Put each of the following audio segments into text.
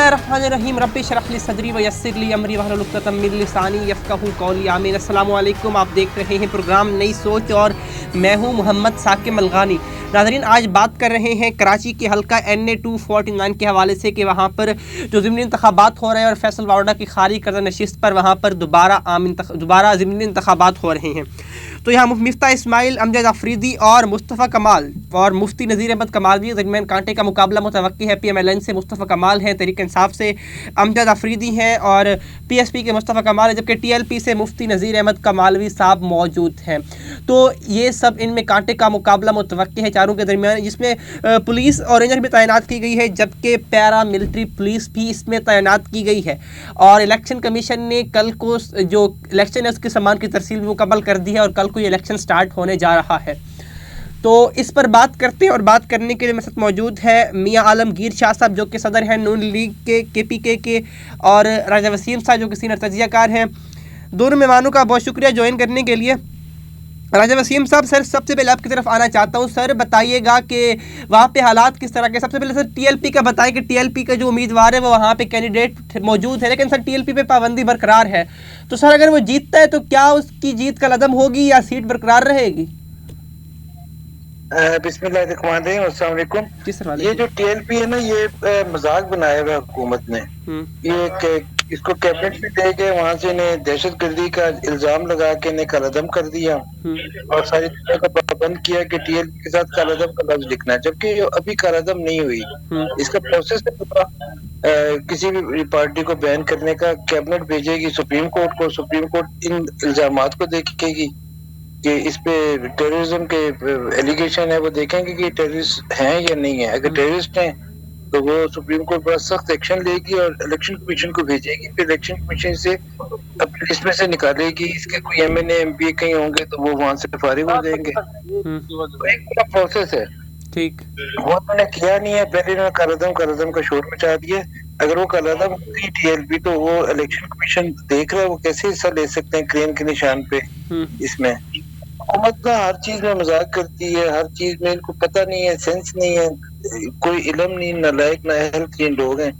बिस्मिल्लाहिर्रहमानिर्रहीम रब्बि इश्रह ली सदरी व यस्सिर ली अमरी वहलुल उक़दतम मिन लिसानी यफ़क़हू क़ौली आमीन। अस्सलामु अलैकुम। आप देख रहे हैं प्रोग्राम नई सोच और मैं हूं मोहम्मद साकिब मलगानी। नाज़रीन, आज बात कर रहे हैं कराची के हल्का NA 249 के हवाले से कि वहाँ पर जो ज़िमनी इंतख़ाबात हो रहे हैं और फैसल वार्डा की खारिज करदा नशिस्त पर वहाँ पर दोबारा ज़िमनी इंतख़ाबात हो रहे हैं। तो यहाँ मिफ्ता इस्माइल, अमजद अफरीदी और मुस्तफ़ा कमाल और मुफ्ती नज़ीर अहमद कमालवी दरमियान कांटे का मुकाबला मुतवक्की है। PMLN से मुस्तफ़ा कमाल हैं, तहरीक इंसाफ से अमजद अफरीदी हैं और PSP के मुस्तफ़ा कमाल है, जबकि TLP से मुफ्ती नज़ीर अहमद कमालवी साहब मौजूद हैं। तो ये सब इनमें कांटे का मुकाबला मुतवक्की है चारों के दरमियान, जिसमें पुलिस और रेंजर भी तैनात की गई है, जबकि पैरा मिलिट्री पुलिस भी इसमें तैनात की गई है। और इलेक्शन कमीशन ने कल को जो इलेक्शन है उसके सामान की तरसील मुकम्मल कर दी है और कल को ये इलेक्शन स्टार्ट होने जा रहा है। तो इस पर बात करते हैं और बात करने के लिए मेरे साथ मौजूद है मियाँ आलमगीर शाह साहब, जो कि सदर हैं नून लीग के KPK के, और राजा वसीम साहब जो कि सीनियर तजियाकार हैं। दोनों मेहमानों का बहुत शुक्रिया ज्वाइन करने के लिए। राजा वसीम साहब, सर सबसे पहले आपकी तरफ आना चाहता हूँ। सर बताइएगा कि वहाँ पे हालात किस तरह के। सबसे पहले सर TLP का बताएं कि TLP का जो उम्मीदवार है वो वहाँ पे कैंडिडेट मौजूद है, लेकिन सर TLP पे पाबंदी बरकरार है। तो सर अगर वो जीतता है तो क्या उसकी जीत का लदम होगी या सीट बरकरार रहेगी? बिस्मिल्लाहिर्रहमानिर्रहीम, अस्सलाम वालेकुम। ये जो TLP है ना, ये मजाक बनाया हुआ हुकूमत ने। ये इसको कैबिनेट में दे के वहाँ से इन्हें दहशतगर्दी का इल्जाम लगा के इन्हें कालादम कर दिया और सारी चीजों का पाबंद किया कि TLP के साथ कालादम का लफ्ज लिखना है, जबकि अभी कालादम नहीं हुई। इसका प्रोसेस है पूरा। किसी भी पार्टी को बैन करने का कैबिनेट भेजेगी सुप्रीम कोर्ट को, सुप्रीम कोर्ट इन इल्जामात को देखेगी कि इस पे टेररिज्म के एलिगेशन है, वो देखेंगे कि टेररिस्ट हैं या नहीं है। अगर टेररिस्ट हैं तो वो सुप्रीम कोर्ट बड़ा सख्त एक्शन लेगी और इलेक्शन कमीशन को भेजेगी। फिर इलेक्शन कमीशन से अपनी लिस्ट में से निकालेगी। इसके कोई MNA MPA कहीं होंगे तो वो वहां से फारिग हो जाएंगे। तो एक पूरा प्रोसेस है। ठीक, वो उन्होंने किया नहीं है। पहले उन्होंने कालादम का शोर मचा दिया। अगर वो कालादम होती TLP तो वो इलेक्शन कमीशन देख रहा है वो कैसे हिस्सा ले सकते हैं क्रेन के निशान पे। इसमें हुकूमत ना हर चीज में मजाक करती है, हर चीज में इनको पता नहीं है, सेंस नहीं है, कोई इल्म नहीं, नालायक नाअहल तीन लोग हैं।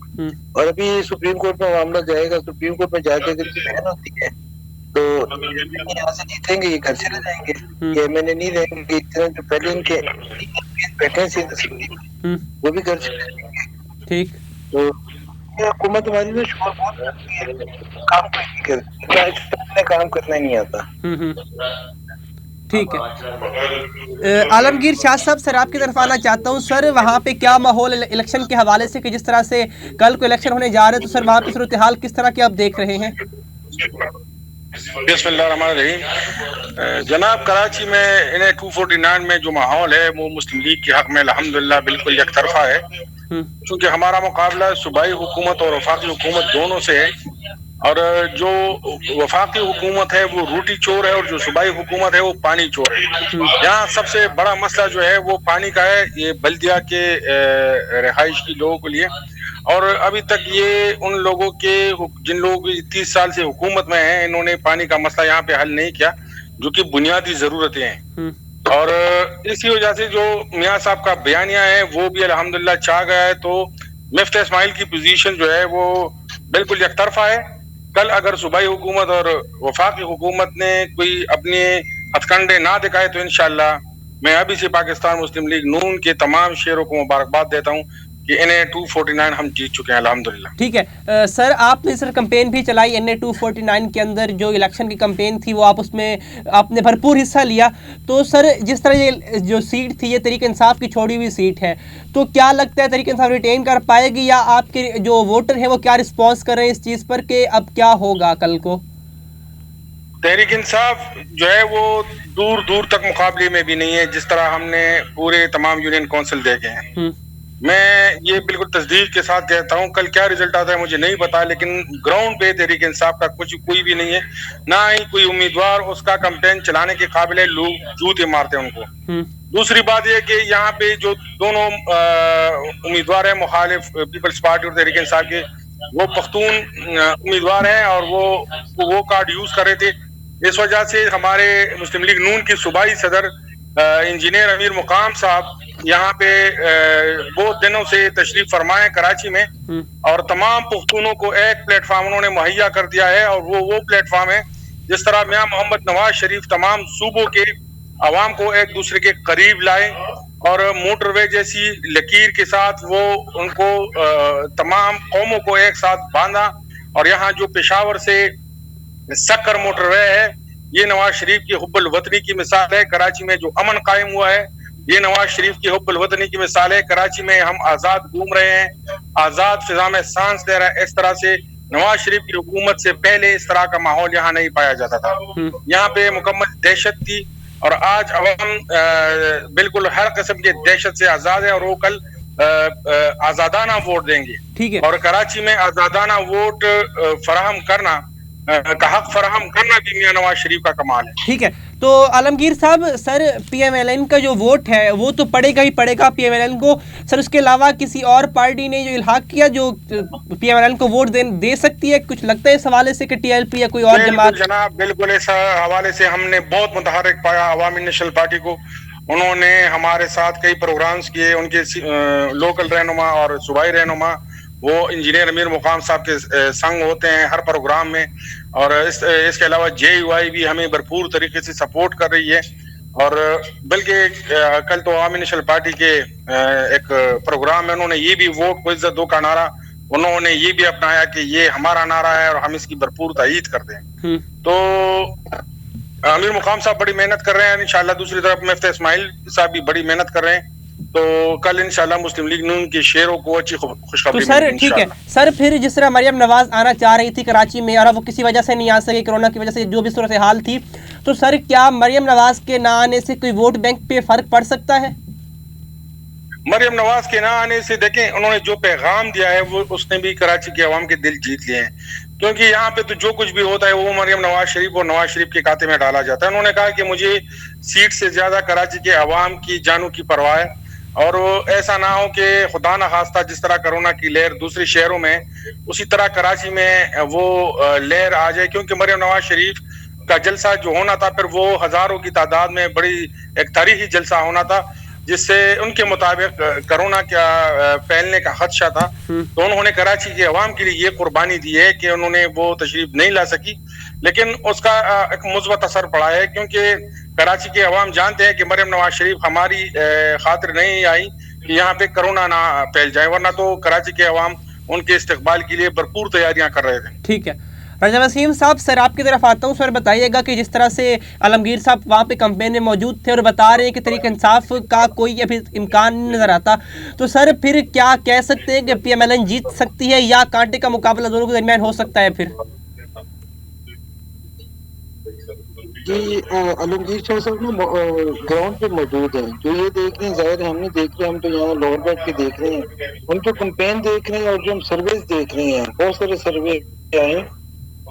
और अभी सुप्रीम कोर्ट में मामला जाएगा। सुप्रीम कोर्ट में जाके अगर बहन होती है तो यहाँ से जीतेंगे, ये घर चले जाएंगे, ये MNA नहीं रहेंगे। इतने जो पहले इनके बैठे हैं वो भी घर चले जाएंगे। ठीक, तो ये हुकूमत हमारी ना शोर बहुत करती है, काम काम करना नहीं आता। ठीक है। आलमगीर शाह साहब, सर आपकी तरफ आना चाहता हूँ। सर वहाँ पे क्या माहौल इलेक्शन के हवाले से कि जिस तरह से कल को इलेक्शन होने जा रहे हैं, तो सर वहाँ पे सूरत हाल किस तरह की आप देख रहे हैं? बिस्मिल्लाहिर्रहमानिर्रहीम। जनाब, कराची में इन्हें 249 में जो माहौल है वो मुस्लिम लीग के हक में अल्हम्दुलिल्लाह बिल्कुल यकतरफा है, क्योंकि हमारा मुकाबला सूबाई हुकूमत और वफाकी हुकूमत दोनों से है। और जो वफाकी हुकूमत है वो रोटी चोर है और जो सूबाई हुकूमत है वो पानी चोर है। यहाँ सबसे बड़ा मसला जो है वो पानी का है, ये बल्दिया के रिहायशी लोगों के लिए। और अभी तक ये उन लोगों के जिन लोगों की 30 साल से हुकूमत में हैं, इन्होंने पानी का मसला यहाँ पे हल नहीं किया, जो कि बुनियादी जरूरतें हैं। और इसी वजह से जो मियाँ साहब का बयानिया है वो भी अल्हम्दुलिल्लाह चाह गया है। तो मिफ्ता इस्माइल की पोजीशन जो है वो बिल्कुल यकतरफा है। कल अगर सूबाई हुकूमत और वफाकी हुकूमत ने कोई अपने हथकंडे ना दिखाए तो इंशाअल्लाह मैं अभी से पाकिस्तान मुस्लिम लीग नून के तमाम शेरों को मुबारकबाद देता हूँ कि NA 249 हम जीत चुके हैं अल्हम्दुलिल्लाह। ठीक है। सर आपने सर कैंपेन भी चलाई NA 249 के अंदर, जो इलेक्शन की कैंपेन थी वो आप उसमें आपने भरपूर हिस्सा लिया। तो सर जिस तरह ये जो सीट थी ये तहरीक इंसाफ की छोड़ी हुई सीट है, तो क्या लगता है तहरीक इंसाफ रिटेन कर पाएगी या आपके जो वोटर हैं वो क्या रिस्पॉन्स कर रहे हैं इस चीज़ पर कि अब क्या होगा कल को? तहरीक इंसाफ जो है वो दूर दूर तक मुकाबले में भी नहीं है, जिस तरह हमने पूरे तमाम यूनियन काउंसिल देखे हैं। मैं ये बिल्कुल तस्दीक के साथ कहता हूँ, कल क्या रिजल्ट आता है मुझे नहीं पता, लेकिन ग्राउंड पे तहरीक इंसाफ का कोई भी नहीं है, ना ही कोई उम्मीदवार उसका कैंपेन चलाने के काबिल है। लोग जूते मारते हैं उनको। दूसरी बात यह कि यहाँ पे जो दोनों उम्मीदवार है मुखालिफ पीपल्स पार्टी और तहरीक इंसाफ के, वो पख्तून उम्मीदवार हैं और वो कार्ड यूज कर रहे थे। इस वजह से हमारे मुस्लिम लीग नून की सूबाई सदर इंजीनियर अमीर मुकाम साहब यहाँ पे बहुत दिनों से तशरीफ फरमाए कराची में, और तमाम पुख्तूनों को एक प्लेटफॉर्म उन्होंने मुहैया कर दिया है, और वो प्लेटफॉर्म है जिस तरह मियां मोहम्मद नवाज शरीफ तमाम सूबों के अवाम को एक दूसरे के करीब लाए, और मोटरवे जैसी लकीर के साथ वो उनको तमाम कौमों को एक साथ बांधा। और यहाँ जो पेशावर से सक्कर मोटरवे है, ये नवाज शरीफ की हुब्बुल वतनी की मिसाल है। कराची में जो अमन कायम हुआ है, ये नवाज शरीफ की हुब्बुल वतनी की मिसाल है। कराची में हम आजाद घूम रहे हैं, आजाद फिजा में सांस ले रहे हैं। इस तरह से नवाज शरीफ की हुकूमत से पहले इस तरह का माहौल यहाँ नहीं पाया जाता था। यहाँ पे मुकम्मल दहशत थी, और आज अवाम बिल्कुल हर किस्म के दहशत से आजाद है, और वो कल आजादाना वोट देंगे। ठीक है। और कराची में आजादाना वोट फराहम करना का हक फराहम करना भी मियां नवाज शरीफ का कमाल है। ठीक है, तो आलमगीर साहब, सर PMLN का जो वोट है वो तो पड़ेगा ही पड़ेगा PMLN को। सर उसके अलावा किसी और पार्टी ने जो इल्हाक किया जो PMLN को वोट दे सकती है, कुछ लगता है इस हवाले से कि TLP या कोई और जमात? जनाब बिल्कुल इस हवाले से हमने बहुत मुतहर्रिक पाया अवामी नेशनल पार्टी को। उन्होंने हमारे साथ कई प्रोग्राम्स किए, उनके लोकल रहनुमा और सूबाई रहनुमा वो इंजीनियर अमीर मुकाम साहब के संग होते हैं हर प्रोग्राम में, और इसके अलावा JUI भी हमें भरपूर तरीके से सपोर्ट कर रही है। और बल्कि कल तो अवामी नेशनल पार्टी के एक प्रोग्राम में उन्होंने ये भी वोट को इज्जत दो का नारा उन्होंने ये भी अपनाया कि ये हमारा नारा है और हम इसकी भरपूर तायीद करते हैं। तो अमीर मुकाम साहब बड़ी मेहनत कर रहे हैं, इंशाल्लाह दूसरी तरफ मुफ्ती इस्माइल साहब भी बड़ी मेहनत कर रहे हैं, तो कल इंशाल्लाह मुस्लिम लीग नून के शेरों को अच्छी खुशखबरी। तो सर ठीक है सर, फिर जिस तरह मरियम नवाज आना चाह रही थी कराची में और वो किसी वजह से नहीं आ सकी, कोरोना की वजह से जो भी सूरत हाल थी, तो सर क्या मरियम नवाज के ना आने से कोई वोट बैंक पे फर्क पड़ सकता है? मरियम नवाज के ना आने से देखें, उन्होंने जो पैगाम दिया है वो उसने भी कराची के अवाम के दिल जीत लिए हैं, क्योंकि यहाँ पे तो जो कुछ भी होता है वो मरियम नवाज शरीफ और नवाज शरीफ के खाते में डाला जाता है। उन्होंने कहा कि मुझे सीट से ज्यादा कराची के अवाम की जानों की परवाह है, और ऐसा ना हो कि खुदा न खास्ता जिस तरह कोरोना की लहर दूसरे शहरों में उसी तरह कराची में वो लहर आ जाए, क्योंकि मरियम नवाज शरीफ का जलसा जो होना था फिर वो हजारों की तादाद में बड़ी एक तारीखी जलसा होना था, जिससे उनके मुताबिक कोरोना का फैलने का खदशा था। तो उन्होंने कराची के अवाम के लिए ये कुर्बानी दी है कि उन्होंने वो तशरीफ नहीं ला सकी, लेकिन उसका एक मुस्बत असर पड़ा है, क्योंकि कराची के अवाम जानते हैं कि मरियम नवाज शरीफ हमारी खातिर नहीं आई कि यहाँ पे कोरोना ना फैल जाए, वरना तो कराची के अवाम उनके इस्तकबाल के लिए भरपूर तैयारियां कर रहे थे। ठीक है, राजा वसीम साहब, सर आपकी तरफ आता हूँ। सर बताइएगा कि जिस तरह से आलमगीर साहब वहाँ पे कैंपेन में मौजूद थे और बता रहे हैं कि तरीके इंसाफ का कोई अभी इम्कान नहीं नजर आता, तो सर फिर क्या कह सकते हैं कि PMLN जीत सकती है या कांटे का मुकाबला दोनों के दरमियान हो सकता है? फिर जी आलमगीर शाह साहब ना ग्राउंड पे मौजूद है, जो ये देख रहे हैं जाहिर है हम नहीं देख रहे, हम तो यहाँ लोअर बैठ के देख रहे हैं, उनके कैंपेन देख रहे हैं और जो हम सर्वेज देख रहे हैं, बहुत सारे सर्वे आए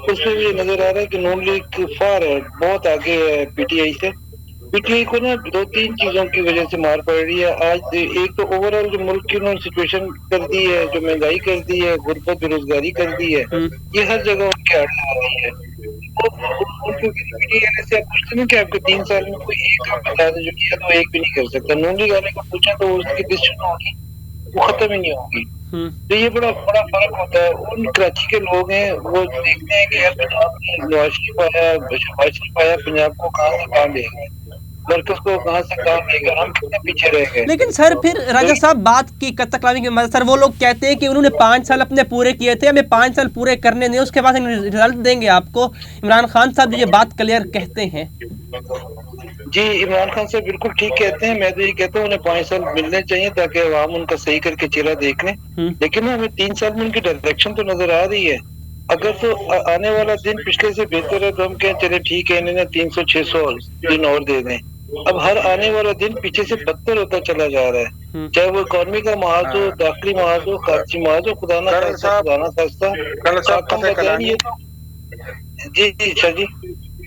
उसमें भी नजर आ रहा है कि नून लीग फार है, बहुत आगे है PTI से। PTI को ना 2-3 चीजों की वजह से मार पड़ रही है आज। एक तो ओवरऑल जो मुल्क की उन्होंने सिचुएशन कर दी है, जो महंगाई कर दी है, गुर्बत बेरोजगारी कर दी है, ये हर जगह उनके आड़ आ रही है। ऐसे आप पूछते ना कि आपके 3 साल में कोई एक काम बता दे जो किया, तो एक भी नहीं कर सकता। नून लीग वाले को पूछा तो उसकी डिसीजन होगी वो खत्म ही नहीं होगी। तो ये बड़ा फर्क होता है। उन कराची के लोग हैं वो देखते हैं कि यार पंजाब में नवाज शरीफ आया, शहबाज शरीफ आया, पंजाब को कहाँ से कहाँ ले गए, मरकज को कहाँ से कहाँ ले गए, हम कितने पीछे रह गए। लेकिन सर फिर राजा साहब बात की कत्ता कलामी की मदद, सर वो लोग कहते हैं कि उन्होंने 5 साल अपने पूरे किए थे, हमें 5 साल पूरे करने दें, उसके बाद रिजल्ट देंगे आपको। इमरान खान साहब ये बात क्लियर कहते हैं। जी इमरान खान साहब बिल्कुल ठीक कहते हैं, मैं तो ये कहता हूँ उन्हें 5 साल मिलने चाहिए ताकि अवाम उनका सही करके चेहरा देख लें, लेकिन हमें 3 साल में उनकी डायरेक्शन तो नजर आ रही है। अगर तो आने वाला दिन पिछले से बेहतर है तो हम कहें चले ठीक है, इन्हें 300-600 दिन और दे दें। अब हर आने वाला दिन पीछे से बदतर होता चला जा रहा है, चाहे वो इकोनॉमी का महाज हो, दाखिली महाज हो, खारजी महाज हो, खुदा ना खास्ता। जी सर जी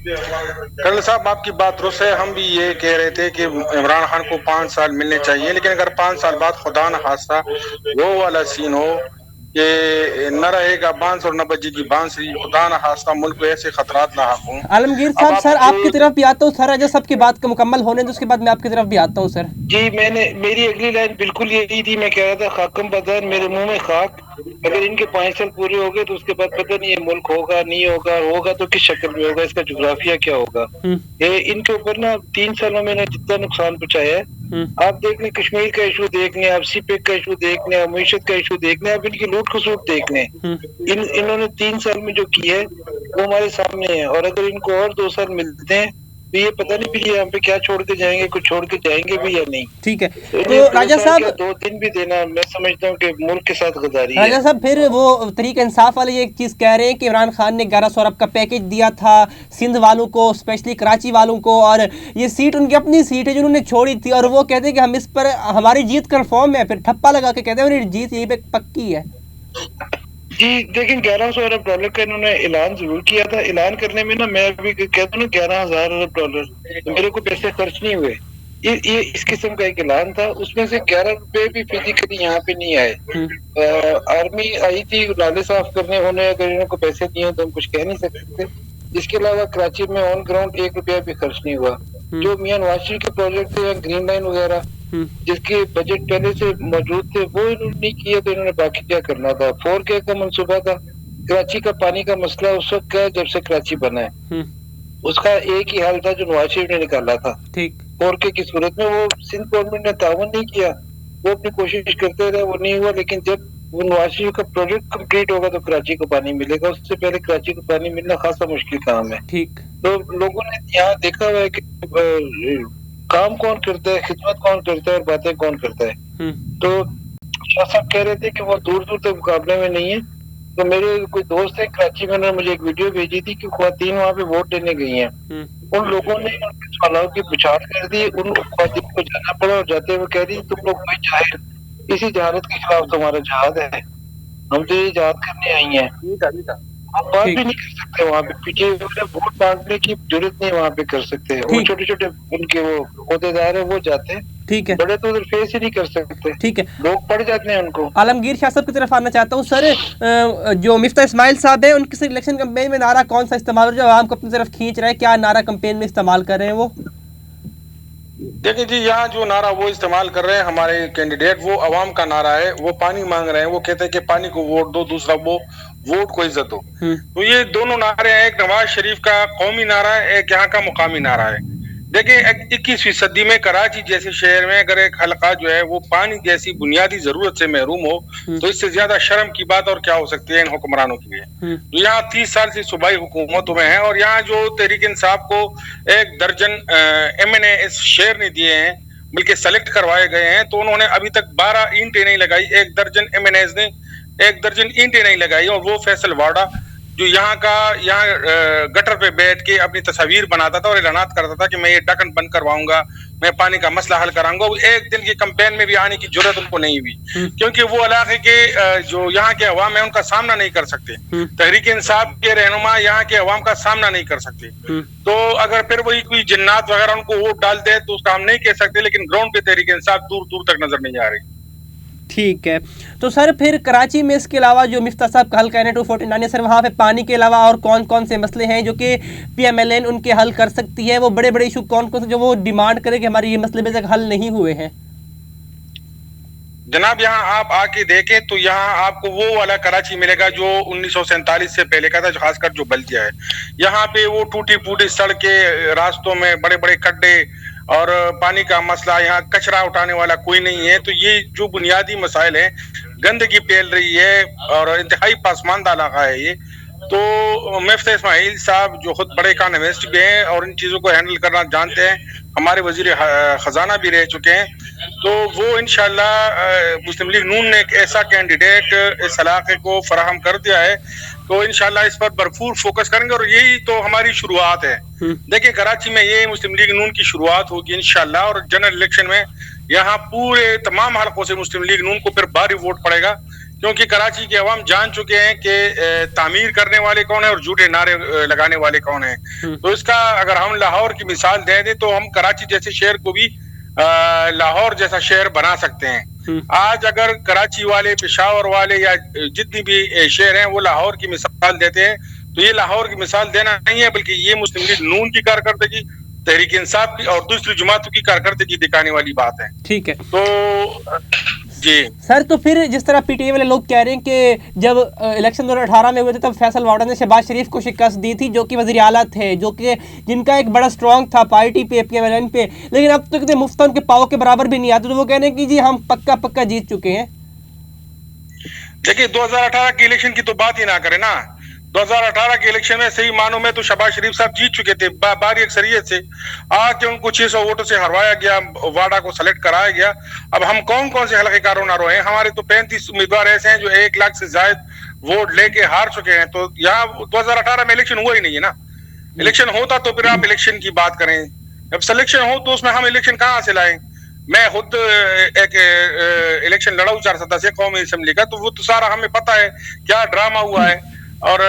कर्नल साहब आपकी बात दुरुस्त है, हम भी ये कह रहे थे कि इमरान खान को 5 साल मिलने चाहिए, लेकिन अगर 5 साल बाद खुदा न खास्ता वो वाला सीन हो कि न रहेगा बांस और न बजेगी बांसुरी, खुदा न खास्ता मुल्क को ऐसे खतरात लाक हों। आलमगीर साहब, सर आपकी तरफ भी आता हूँ सर, अजय साहब की बात का मुकम्मल होने तो उसके बाद मैं आपकी तरफ भी आता हूँ सर। जी, मेरी अगली लाइन बिल्कुल यही थी। मैं कह रहा था खाकम बदन मेरे मुंह में खाक, अगर इनके 5 साल पूरे हो गए तो उसके बाद पता नहीं ये मुल्क होगा नहीं होगा, होगा तो किस शक्ल में होगा, इसका जोग्राफिया क्या होगा। ये इनके ऊपर ना 3 सालों में जितना नुकसान पहुंचाया है, आप देख लें, कश्मीर का इशू देख लें, आप सीपेक का इशू देख लें, आप मीशत का इशू देख लें, आप इनकी लूट खसूट देख लें। इन्होंने 3 साल में जो किया है वो हमारे सामने है, और अगर इनको और 2 साल मिलते हैं तो ये पता नहीं फिर यहाँ पे क्या छोड़ के जाएंगे, कुछ छोड़ के जाएंगे भी या नहीं। ठीक है, तो राजा साहब 2 दिन भी देना मैं समझता हूँ कि मुल्क के साथ गद्दारी है। राजा साहब, फिर वो तहरीक इंसाफ वाले ये चीज़ कह रहे हैं कि इमरान खान ने 1100 अरब का पैकेज दिया था सिंध वालों को, स्पेशली कराची वालों को, और ये सीट उनकी अपनी सीट है जो उन्होंने छोड़ी थी, और वो कहते हैं कि हम इस पर हमारी जीत कन्फर्म है, फिर ठप्पा लगा के कहते हैं मेरी जीत यही पे पक्की है। जी देखें, 1100 अरब डॉलर का इन्होंने ऐलान जरूर किया था। ऐलान करने में ना मैं अभी कहता हूँ ना 11,000 अरब डॉलर, मेरे को पैसे खर्च नहीं हुए। ये इस किस्म का एक ऐलान था, उसमें से 11 रुपए भी फिजिकली यहाँ पे नहीं आए। आर्मी आई थी नाले साफ करने, उन्हें अगर इनको पैसे दिए तो हम कुछ कह नहीं सकते। इसके अलावा कराची में ऑन ग्राउंड 1 रुपया भी खर्च नहीं हुआ। जो मियां नवाज शरीफ के प्रोजेक्ट थे, ग्रीन लाइन वगैरह, जिसके बजट पहले से मौजूद थे, वो इन्होंने नहीं किया तो इन्होंने बाकी क्या करना था। 4K का मंसूबा था। कराची का पानी का मसला उस वक्त का जब से कराची बना है, उसका एक ही हाल था जो नवाज शरीफ ने निकाला था। ठीक, 4K की सूरत में वो सिंध गवर्नमेंट ने तावन नहीं किया, वो अपनी कोशिश करते रहे, वो नहीं हुआ। लेकिन जब वो नवाज शरीफ का प्रोजेक्ट कंप्लीट होगा तो कराची को पानी मिलेगा, उससे पहले कराची को पानी मिलना खासा मुश्किल काम है। ठीक, तो लोगों ने यहाँ देखा हुआ है कि काम कौन करता है, खिदमत कौन करता है और बातें कौन करता है। तो शाह साहब कह रहे थे कि वो दूर दूर तक मुकाबले में नहीं है। तो मेरे कोई दोस्त है कराची में, उन्होंने मुझे एक वीडियो भेजी थी कि ख्वातीन वहाँ पे वोट देने गई हैं। उन लोगों ने उनके सवालों की पुछाड़ कर दी, उन ख्वातीन को जाना पड़ा और जाते हुए कह दी तुम लोग कोई जाहिर, इसी जहालत के खिलाफ तुम्हारा जहाद है, हम तो ये जहाद करने आई हैं। आप बात भी नहीं कर सकते वहाँ पे, पीछे वोट बांटने की जरूरत नहीं वहाँ पे कर सकते। वो छोटे छोटे उनके वो अहदेदार है वो जाते हैं, ठीक है, बड़े तो उधर फेस ही नहीं कर सकते। ठीक है, लोग पड़ जाते हैं उनको। आलमगीर शाह साहब की तरफ आना चाहता हूँ सर। जो मिफ्ता इस्माइल साहब हैं, उनके इलेक्शन कैंपेन में नारा कौन सा इस्तेमाल जो आवाम को अपनी तरफ खींच रहा है, क्या नारा कैंपेन में इस्तेमाल कर रहे हैं वो? देखिए जी, यहाँ जो नारा वो इस्तेमाल कर रहे हैं हमारे कैंडिडेट, वो अवाम का नारा है। वो पानी मांग रहे हैं, वो कहते हैं कि पानी को वोट दो, दूसरा वो वोट को इज्जत दो। तो ये दोनों नारे हैं, एक नवाज शरीफ का कौमी नारा है, एक यहाँ का मुकामी नारा है। देखिए 21वीं सदी में कराची जैसे शहर में अगर एक हल्का जो है वो पानी जैसी बुनियादी जरूरत से महरूम हो तो इससे ज्यादा शर्म की बात और क्या हो सकती है इन हुक्मरानों के लिए। तो यहाँ 30 साल से सूबाई हुकूमतों में है, और यहाँ जो तहरीक इंसाफ को 1 दर्जन MNA इस शहर ने दिए हैं, बल्कि सेलेक्ट करवाए गए हैं, तो उन्होंने अभी तक 12 ईंटें नहीं लगाई। 1 दर्जन MNAs ने 1 दर्जन ईंटें नहीं लगाई। और वो फैसल वाड़ा जो यहाँ गटर पे बैठ के अपनी तस्वीर बनाता था और ऐलानात करता था कि मैं ये ढक्कन बंद करवाऊंगा, मैं पानी का मसला हल कराऊंगा, वो एक दिन के कैंपेन में भी आने की जरूरत उनको नहीं हुई, क्योंकि वो इलाके के जो यहाँ के अवाम है उनका सामना नहीं कर सकते। तहरीक इंसाफ के रहनुमा यहाँ के अवाम का सामना नहीं कर सकते। तो अगर फिर वही कोई जिन्नात वगैरह उनको वोट डालते हैं तो उसका हम नहीं कह सकते, लेकिन ग्राउंड पे तहरीक इंसाफ दूर दूर तक नजर नहीं आ रही। ठीक है, तो सर फिर कराची में इसके अलावा जो मिफ्ता साहब का हल्का है 249 है सर, वहाँ पे पानी के अलावा और कौन कौन से मसले हैं जो कि PMLN उनके हल कर सकती है? वो बड़े बड़े इशू कौन कौन से जो वो डिमांड करे कि हमारे ये मसले अभी तक हल नहीं हुए हैं? जनाब यहाँ आप आके देखें तो यहाँ आपको वो वाला कराची मिलेगा जो 1947 से पहले का था, खासकर जो बल्दिया है। यहाँ पे वो टूटी फूटी सड़कें, रास्तों में बड़े बड़े खड्डे और पानी का मसला, यहाँ कचरा उठाने वाला कोई नहीं है। तो ये जो बुनियादी मसाइल हैं, गंदगी फैल रही है और इंतहाई पासमानदा इलाका है ये। तो मिफ्ता इस्माइल साहब जो खुद बड़े इकोनॉमिस्ट भी हैं और इन चीज़ों को हैंडल करना जानते हैं, हमारे वजीर खजाना भी रह चुके हैं, तो वो इंशाल्लाह मुस्लिम लीग नून ने एक ऐसा कैंडिडेट इस इलाके को फराहम कर दिया है, तो इंशाल्लाह इस पर भरपूर फोकस करेंगे। और यही तो हमारी शुरुआत है। देखिए कराची में ये मुस्लिम लीग नून की शुरुआत होगी इंशाल्लाह, और जनरल इलेक्शन में यहाँ पूरे तमाम हलकों से मुस्लिम लीग नून को फिर भारी वोट पड़ेगा, क्योंकि कराची के अवाम जान चुके हैं कि तामीर करने वाले कौन है और झूठे नारे लगाने वाले कौन है। तो इसका अगर हम लाहौर की मिसाल दे दें तो हम कराची जैसे शहर को भी लाहौर जैसा शहर बना सकते हैं। आज अगर कराची वाले, पेशावर वाले या जितनी भी शहर हैं वो लाहौर की मिसाल देते हैं, तो ये लाहौर की मिसाल देना नहीं है, बल्कि ये मुस्लिम लीग नून की कारकर्दगी, तहरीक इंसाफ की और दूसरी जमातों की कारकर्दगी दिखाने वाली बात है। ठीक है, तो जी सर, तो फिर जिस तरह पीटीआई वाले लोग कह रहे हैं कि जब इलेक्शन 2018 में हुए थे तब फैसल वार्डन ने शहबाज शरीफ को शिकस्त दी थी, जो कि वज़ीर आला थे, जो कि जिनका एक बड़ा स्ट्रॉन्ग था पार्टी पे, PMLN पे, लेकिन अब तक तो मुफ्त उनके पाव के बराबर भी नहीं आते, तो वो कह रहे हैं कि जी हम पक्का जीत चुके हैं। देखिए 2018 के इलेक्शन की तो बात ही ना करें ना। 2018 के इलेक्शन में सही मानों में तो शहबाज शरीफ साहब जीत चुके थे भारी अक्सरियत से, आके उनको 600 वोटों से हरवाया गया, वाडा को सेलेक्ट कराया गया। अब हम कौन कौन से हल्के कारोनारों हैं, हमारे तो 35 उम्मीदवार ऐसे हैं जो 1 लाख से ज्यादा वोट लेके हार चुके हैं। तो यहाँ 2018 में इलेक्शन हुआ ही नहीं है ना। इलेक्शन होता तो फिर आप इलेक्शन की बात करें, जब सिलेक्शन हो तो उसमें हम इलेक्शन कहाँ से लाएं। मैं खुद एक इलेक्शन लड़ा हूं 4 सदस्य कौमी असेंबली का, तो वो तो सारा हमें पता है क्या ड्रामा हुआ है और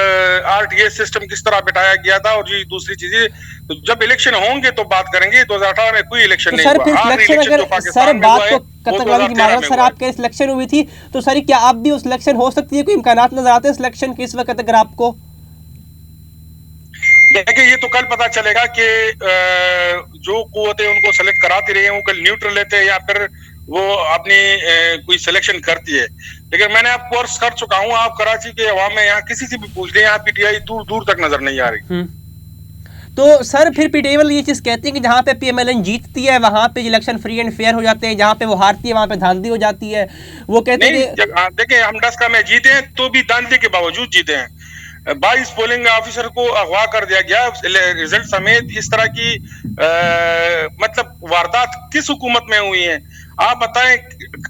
RTS सिस्टम किस तरह बिठाया गया था। और जी दूसरी चीजें, तो जब इलेक्शन होंगे तो बात करेंगे। 2018 में कोई इलेक्शन नहीं हुआ। सर बात को कतकवाली की मारत सर आपके सिलेक्शन हुई थी, तो सर क्या आप भी उस सिलेक्शन हो सकती है, कोई इम्कानात नजर आते हैं सिलेक्शन के इस वक्त अगर आपको? देखिए ये तो कल पता चलेगा कि जो कुव्वतें उनको सेलेक्ट कराती रही हैं वो कल न्यूट्रल लेते हैं या फिर वो अपनी कोई सिलेक्शन करती है। लेकिन मैंने आप कोर्स कर चुका हूं, आप कराची के अवाम में यहाँ किसी से भी पूछ लें, यहाँ PTI दूर दूर तक नजर नहीं आ रही। तो सर फिर PTI वाले ये चीज कहते हैं कि जहाँ पे PMLN जीतती है वहां पे इलेक्शन फ्री एंड फेयर हो जाते हैं, जहाँ पे वो हारती है वहां पे धांधली हो जाती है। वो कहते हैं कि देखिए हम 10 का में जीते हैं तो भी धांधली के बावजूद जीते हैं। 22 पोलिंग ऑफिसर को अगवा कर दिया गया रिजल्ट समेत। इस तरह की मतलब वारदात किस हुकूमत में हुई है? आप बताएं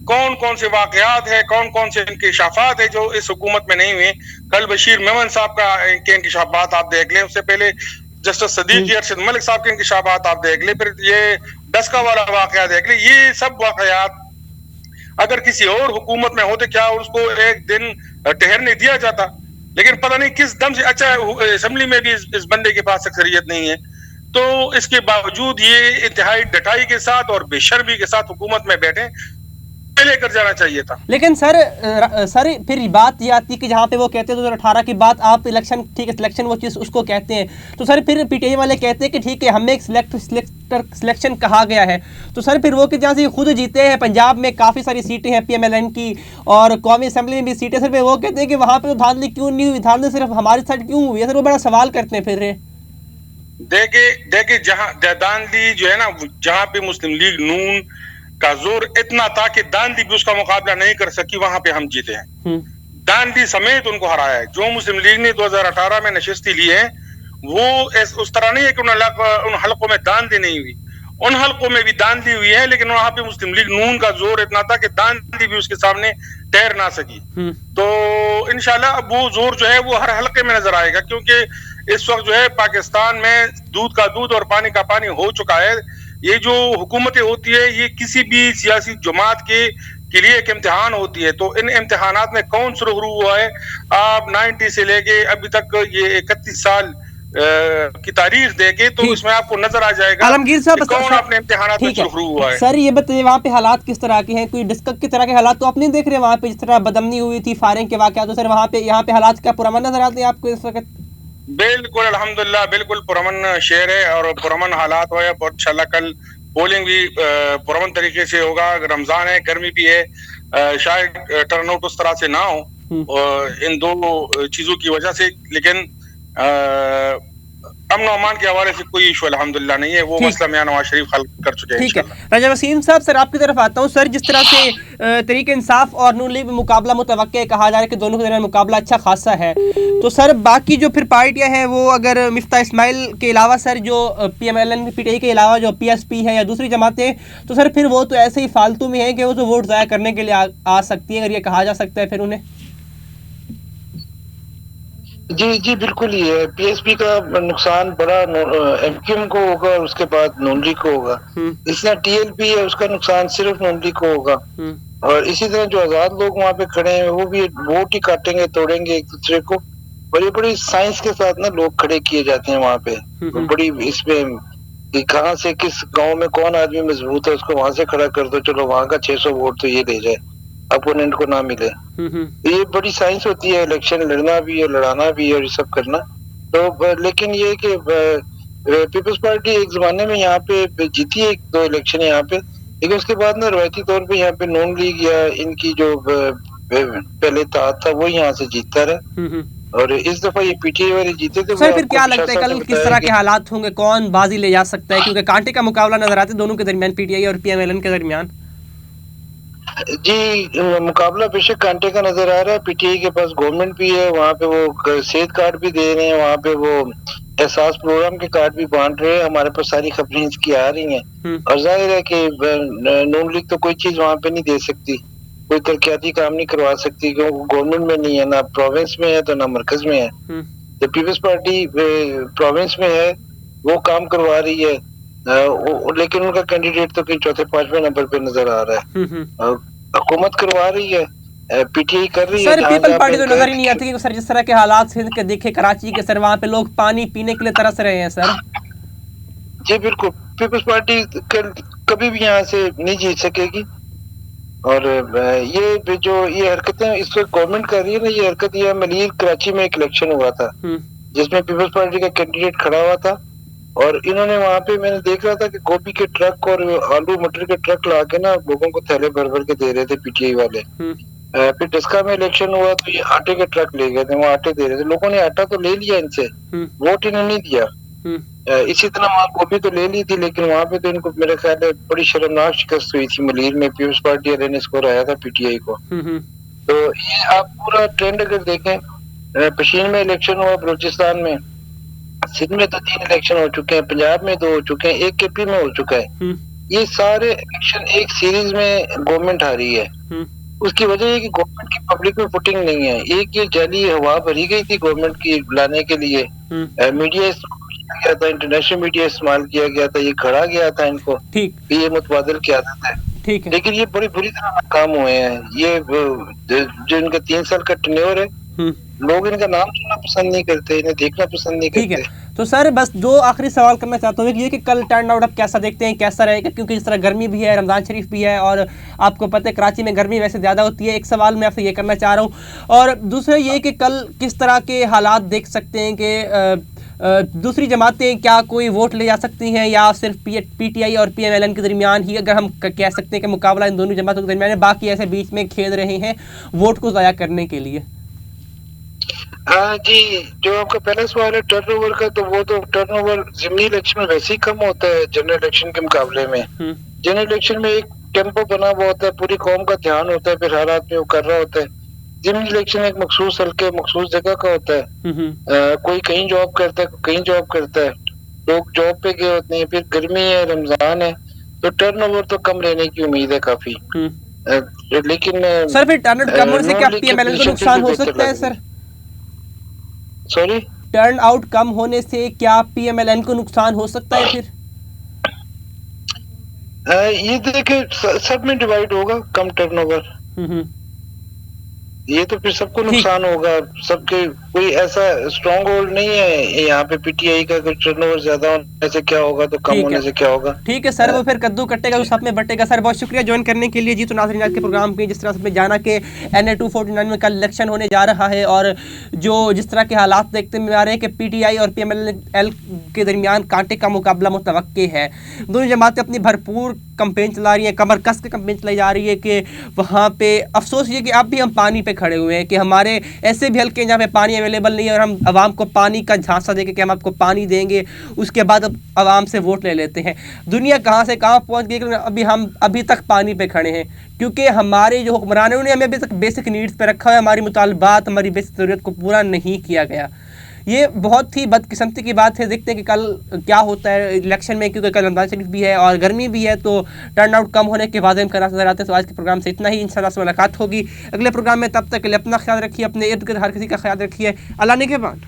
कौन कौन से वाकयात है, कौन कौन से इंकिशाफात है जो इस हुकूमत में नहीं हुए। कल बशीर मेमन साहब का के इंकिशाफात आप देख लें, उससे पहले जस्टिस सदीक अरशद मलिक साहब के इंकिशाफात आप देख लें, फिर ये डस्का वाला वाकया देख लें। ये सब वाकयात अगर किसी और हुकूमत में होते क्या उसको एक दिन ठहरने दिया जाता? लेकिन पता नहीं किस दम से, अच्छा असेंबली में भी इस बंदे के पास अक्सरियत नहीं है, तो इसके बावजूद ये इंतहाई डटाई के साथ और बेशर्मी के साथ हुकूमत में बैठे, लेकर जाना चाहिए था। लेकिन सर फिर बात ये आती है कि जहाँ पे वो कहते हैं 2018 की बात, आप इलेक्शन ठीक है सिलेक्शन वो चीज़ उसको कहते हैं, तो सर फिर PTI वाले कहते हैं कि ठीक है हमें एक सिलेक्शन कहा गया है। तो सर फिर वो कि जहाँ से खुद जीते हैं, पंजाब में काफ़ी सारी सीटें हैं PMLN की और कौमी असेंबली में भी सीटें, सर वो कहते हैं कि वहाँ पर तो धांधली क्यों नहीं हुई, धांधली सिर्फ हमारी साइड क्यों हुई है? सर वो बड़ा सवाल करते हैं फिर। देखिए जहाँ धांधली जो है ना, जहाँ पे मुस्लिम लीग नून का जोर इतना था कि धांधली भी उसका मुकाबला नहीं कर सकी, वहां पे हम जीते हैं। धांधली समेत उनको हराया है। जो मुस्लिम लीग ने 2018 में नशिस्ती ली है वो उस तरह नहीं है कि उन हलकों में धांधली नहीं हुई, उन हलकों में भी धांधली हुई है, लेकिन वहां पे मुस्लिम लीग नून का जोर इतना था कि धांधली भी उसके सामने ठहर ना सकी। तो इंशाल्लाह अब वो जोर जो है वो हर हलके में नजर आएगा, क्योंकि इस वक्त जो है पाकिस्तान में दूध का दूध और पानी का पानी हो चुका है। ये जो हुकूमतें होती है ये किसी भी सियासी जमात के लिए एक इम्तिहान होती है। तो इन इम्तिहानात में कौन सुरखरू हुआ है, आप 90 से लेके अभी तक ये 31 साल की तारीख देके तो इसमें आपको नजर आ जाएगा आलमगीर साहब कौन अपने इम्तिहानात में सुरखरू हुआ है। सर ये बताइए वहाँ पे हालात किस तरह के हैं? कोई डिस्कस की तरह के हालात तो आप नहीं देख रहे वहाँ पे? जिस तरह बदमनी हुई थी, फायरिंग के वाकयात, तो सर वहाँ पे यहाँ पे हालात क्या पुरअमन नजर आते हैं आपको इस वक्त? बिल्कुल अल्हम्दुलिल्लाह बिल्कुल पुरअमन शहर है और पुरअमन हालात हुए। और इंशाल्लाह कल पोलिंग भी पुरअमन तरीके से होगा। रमजान है, गर्मी भी है, शायद टर्नआउट उस तरह से ना हो इन दो चीजों की वजह से, लेकिन अमन अमान के हवाले से कोई इशू अल्हम्दुलिल्लाह नहीं है। वो मसला मियां नवाज शरीफ हल कर चुके हैं। ठीक है राजा वसीम साहब, सर आपकी तरफ आता हूँ। सर जिस तरह से तहरीक इंसाफ और नून लीग में मुकाबला मुतवक्के कहा जा रहा है कि दोनों के दरमियान मुकाबला अच्छा खासा है, तो सर बाकी जो फिर पार्टियां हैं वो अगर मिफ्ता इस्माइल के अलावा सर जो PMLN PTI के अलावा जो PSP है या दूसरी जमातें, तो सर फिर वो तो ऐसे ही फालतू में है कि वो तो वोट ज़ाया करने के लिए आ सकती है, अगर ये कहा जा सकता है फिर उन्हें। जी बिल्कुल ही है। PSP का नुकसान बड़ा MQM को होगा और उसके बाद नून लीग को होगा। इसलिए TLP है उसका नुकसान सिर्फ नून लीग को होगा। और इसी तरह जो आजाद लोग वहाँ पे खड़े हैं वो भी वोट ही काटेंगे, तोड़ेंगे एक दूसरे को। बड़ी बड़ी साइंस के साथ ना लोग खड़े किए जाते हैं वहाँ पे, बड़ी इसमें कि कहाँ से किस गांव में कौन आदमी मजबूत है उसको वहां से खड़ा कर दो, चलो वहां का 600 वोट तो ये ले जाए, अपोनेंट को ना मिले। तो ये बड़ी साइंस होती है, इलेक्शन लड़ना भी है, लड़ाना भी है और ये सब करना। तो लेकिन ये कि पीपल्स पार्टी एक जमाने में यहाँ पे जीती है 1-2 इलेक्शन यहाँ पे, लेकिन उसके बाद ना रवायती तौर पे यहाँ पे नून लीग या इनकी जो पहले था वो यहाँ से जीतता रहा, और इस दफा ये पीटीआई वाले जीते थे। सर फिर क्या लगता है कल किस तरह के हालात होंगे, कौन बाजी ले जा सकता है, क्योंकि कांटे का मुकाबला नजर आता है दोनों के दरमियान, पीटीआई और पीएमएलएन के दरमियान? जी मुकाबला बेशक कांटे का नजर आ रहा है। पीटीआई के पास गवर्नमेंट भी है, वहाँ पे वो सेहत कार्ड भी दे रहे हैं, वहाँ पे वो एहसास प्रोग्राम के कार्ड भी बांट रहे हैं, हमारे पास सारी खबरें इसकी आ रही हैं। और जाहिर है कि नून लीग तो कोई चीज वहाँ पे नहीं दे सकती, कोई तरक्याती काम नहीं करवा सकती, क्योंकि गवर्नमेंट में नहीं है, ना प्रोविंस में है तो ना मरकज में है। तो पीपल्स पार्टी प्रोविंस में है, वो काम करवा रही है, लेकिन उनका कैंडिडेट तो कहीं 4-5वें नंबर पे नजर आ रहा है। हुकूमत करवा रही है, पीटीआई कर रही है। सर पीपल पार्टी तो नजर ही नहीं आती कि सर जिस तरह के हालात सिंध के देखे कराची के, सर वहाँ पे लोग पानी पीने के लिए तरस रहे हैं सर। जी बिल्कुल, पीपल्स पार्टी कभी भी यहाँ से नहीं जीत सकेगी। और ये जो ये हरकतें इस वक्त गवर्नमेंट कर रही है ना, ये हरकत, ये मलीर कराची में एक इलेक्शन हुआ था जिसमें पीपल्स पार्टी का कैंडिडेट खड़ा हुआ था, और इन्होंने वहाँ पे मैंने देख रहा था कि गोभी के ट्रक और आलू मटर के ट्रक ला के ना लोगों को थैले भर भर के दे रहे थे पीटीआई वाले। फिर डस्का में इलेक्शन हुआ तो ये आटे के ट्रक ले गए थे, वो आटे दे रहे थे, लोगों ने आटा तो ले लिया इनसे, वोट इन्होंने नहीं दिया। इसी तरह वहाँ गोभी तो ले ली थी, लेकिन वहाँ पे तो इनको मेरे ख्याल है बड़ी शर्मनाक शिकस्त हुई थी मलीर में, पीपल्स पार्टी वाले ने स्कोर आया था पीटीआई को। तो ये आप पूरा ट्रेंड अगर देखें, पशीन में इलेक्शन हुआ, बलूचिस्तान में, सिंध में तो 3 इलेक्शन हो चुके हैं, पंजाब में 2 हो चुके हैं, 1 केपी में हो चुका है। ये सारे इलेक्शन एक सीरीज में गवर्नमेंट हारी है। उसकी वजह ये कि गवर्नमेंट की पब्लिक में फुटिंग नहीं है। एक ये जाली हवा भरी गई थी गवर्नमेंट की लाने के लिए, मीडिया इस्तेमाल किया था, इंटरनेशनल मीडिया इस्तेमाल किया गया था, ये खड़ा गया था इनको, ये मुतबादल की आदत है। लेकिन ये बड़ी बुरी तरह नाकाम हुए हैं। ये जो इनका 3 साल का टेन्योर है, लोग इनका नाम सुनना पसंद नहीं करते, इन्हें देखना पसंद नहीं करते। ठीक है, तो सर बस 2 आखिरी सवाल करना चाहता हूँ कि कल टर्न आउट आप कैसा देखते हैं, कैसा रहेगा, क्योंकि जिस तरह गर्मी भी है, रमजान शरीफ भी है और आपको पता है कराची में गर्मी वैसे ज़्यादा होती है। एक सवाल मैं आपसे ये करना चाह रहा हूँ, और दूसरा ये कि कल किस तरह के हालात देख सकते हैं कि दूसरी जमातें क्या कोई वोट ले जा सकती हैं, या सिर्फ पीटीआई और पीएमएलएन के दरमियान ही अगर हम कह सकते हैं कि मुकाबला इन दोनों जमातों के दरमियान है, बाकी ऐसे बीच में खेल रहे हैं वोट को ज़ाया करने के लिए? हाँ जी, जो आपका पहला सवाल है टर्नओवर का, तो वो तो टर्नओवर ज़िमनी इलेक्शन में वैसे ही कम होता है जनरल इलेक्शन के मुकाबले में। जनरल इलेक्शन में एक टेम्पो बना हुआ होता है, पूरी कौम का ध्यान होता है, फिर हर आदमी वो कर रहा होता है। ज़िमनी इलेक्शन एक मखसूस हल्के मखसूस जगह का होता है, कोई कहीं जॉब करता है, कोई कहीं जॉब करता है, लोग जॉब पे गए होते हैं, फिर गर्मी है, रमजान है, तो टर्नओवर तो कम रहने की उम्मीद है काफी। लेकिन सर फिर टर्नआउट कम होने से क्या पीएमएलएन को नुकसान हो सकता है सर? सॉरी, टर्न आउट कम होने से क्या पीएमएलएन को नुकसान हो सकता है फिर? ये देखे सब में डिवाइड होगा, कम टर्नओवर, ये तो फिर सबको नुकसान होगा। सबके कोई ऐसा स्ट्रॉन्ग होल्ड नहीं है यहाँ पे पीटीआई का, टर्नओवर ज्यादा होने से क्या होगा तो कम होने से क्या होगा। ठीक है सर, वो फिर कद्दू कटेगा तो सब में बटेगा। सर बहुत शुक्रिया ज्वाइन करने के लिए जी। तो नाज़रीन आज के प्रोग्राम पे जिस तरह से जाना कि NA 249 में कल इलेक्शन होने जा रहा है, और जो जिस तरह के हालात देखते में आ रहे हैं कि पीटीआई और पीएमएलएन के दरमियान कांटे का मुकाबला मुतवक्के है। दोनों जमातें अपनी भरपूर कंपेन चला रही है, कमर कस के कंपेन चलाई जा रही है कि वहाँ पे अफसोस ये कि अब भी हम पानी पे खड़े हुए हैं, कि हमारे ऐसे भी हल्के जहाँ पे पानी अवेलेबल नहीं है और हम आवाम को पानी का झांसा देके कि हम आपको पानी देंगे, उसके बाद अब आवाम से वोट ले लेते हैं। दुनिया कहाँ से कहाँ पहुँच गई, हम अभी तक पानी पे खड़े हैं, क्योंकि हमारे जो हुक्मरान हैं उन्हें हमें अभी तक बेसिक नीड्स पे रखा है, हमारी मुतालबात, हमारी बेसिक ज़रूरत को पूरा नहीं किया गया। ये बहुत ही बदकिस्मती की बात है। देखते हैं कि कल क्या होता है इलेक्शन में, क्योंकि कल रमज़ान शरीफ भी है और गर्मी भी है, तो टर्नआउट कम होने के वादे करना नजर आते हैं। तो आज के प्रोग्राम से इतना ही, इंशाल्लाह से मुलाकात होगी अगले प्रोग्राम में। तब तक के लिए अपना ख्याल रखिए, अपने इर्द गिर्द हर किसी का ख्याल रखिए। अल्लाह ने के बाद।